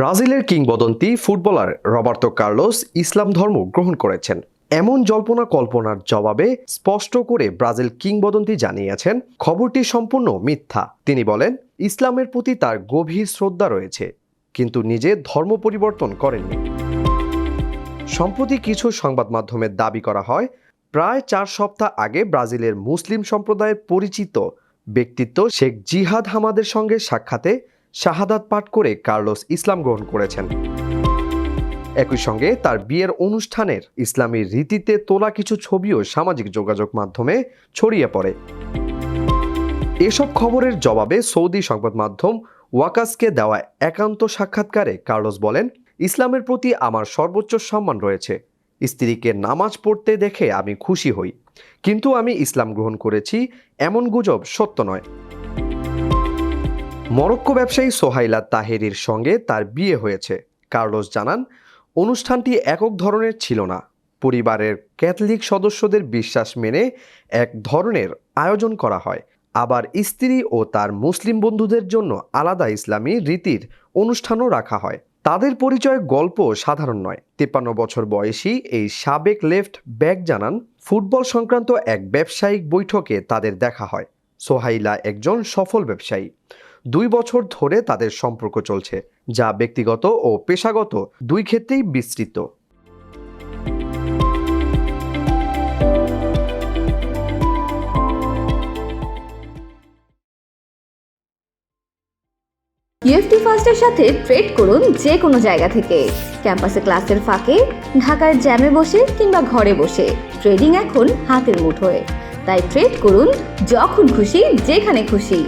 ব্রাজিলের কিংবদন্তি footballer Roberto Carlos ইসলাম ধর্ম গ্রহণ করেছেন। এমন জল্পনা কল্পনার জবাবে স্পষ্ট করে ব্রাজিল কিংবদন্তি জানিয়েছেন খবরটি সম্পূর্ণ মিথ্যা। তিনি বলেন, ইসলামের প্রতি তার গভীর শ্রদ্ধা রয়েছে, কিন্তু নিজে ধর্ম পরিবর্তন করেননি। সম্প্রতি কিছু সংবাদ মাধ্যমের দাবি করা হয়, প্রায় 4 সপ্তাহ আগে ব্রাজিলের মুসলিম সম্প্রদায়ের পরিচিত ব্যক্তিত্ব শেখ জিহাদ হামাদের সঙ্গে সাক্ষাতে শাহাদাত পাঠ করে কার্লোস ইসলাম গ্রহণ করেছেন। একই সঙ্গে তার বিয়ের অনুষ্ঠানের ইসলামী রীতিতে তোলা কিছু ছবিও সামাজিক যোগাযোগ মাধ্যমে ছড়িয়ে পড়ে। এসব খবরের জবাবে সৌদি সংবাদ মাধ্যম ওয়াকাসকে দেওয়া একান্ত সাক্ষাৎকারে কার্লোস বলেন, ইসলামের প্রতি আমার সর্বোচ্চ সম্মান রয়েছে। স্ত্রীকে নামাজ পড়তে দেখে আমি খুশি হই, কিন্তু আমি ইসলাম গ্রহণ করেছি এমন গুজব সত্য নয়। মরক্কো ব্যবসায়ী সোহাইলা তাহেরির সঙ্গে তার বিয়ে হয়েছে। কার্লোস জানান, অনুষ্ঠানটি একক ধরনের ছিল না। পরিবারের ক্যাথলিক সদস্যদের বিশ্বাস মেনে এক ধরনের আয়োজন করা হয়। আবার স্ত্রী ও তার মুসলিম বন্ধুদের জন্য আলাদা ইসলামী রীতির অনুষ্ঠানও রাখা হয়। তাদের পরিচয় গল্প সাধারণ নয়। 53 বছর বয়সী এই সাবেক লেফট ব্যাক জানান, ফুটবল সংক্রান্ত এক ব্যবসায়িক বৈঠকে তাদের দেখা হয়। সোহাইলা একজন সফল ব্যবসায়ী। 2 বছর ধরে তাদের সম্পর্ক চলছে, যা ব্যক্তিগত ও পেশাগত দুই ক্ষেত্রেই বিস্তৃত। ইউএফটি ফার্স্টের সাথে ট্রেড করুন যে কোনো জায়গা থেকে। ক্যাম্পাসে ক্লাসের ফাঁকে, ঢাকার জ্যামে বসে কিংবা ঘরে বসে, ট্রেডিং এখন হাতের মুঠোয়। তাই ট্রেড করুন যখন খুশি, যেখানে খুশি।